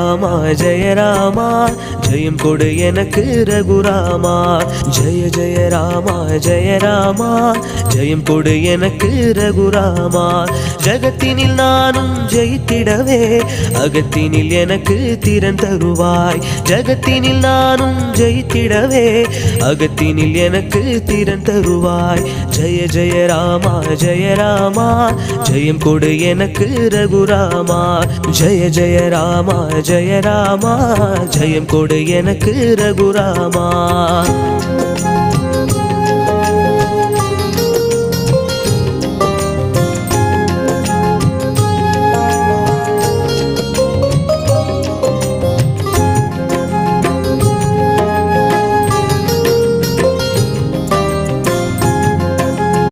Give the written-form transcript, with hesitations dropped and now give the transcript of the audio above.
ராமா ஜெய ராமா ஜெயம் கொடு எனக்கு ரகுராமா ஜெய ஜெய ராமா ஜெய ராமா ஜெயம் கொடு எனக்கு ரகுராமா ஜகத்தினில் நானும் ஜெயித்திடவே அகத்தினில் எனக்கு திறன் தருவாய் ஜகத்தினில் நானும் ஜெயித்திடவே அகத்தினில் எனக்கு திறன் தருவாய் ஜெய ஜெய ராமா ஜெய ராமா ஜெயம் கொடு எனக்கு ரகுராமா ஜெய ஜெய ராமா ஜெய ராமா ஜெயம் கொடு எனக்கு ரகுராமா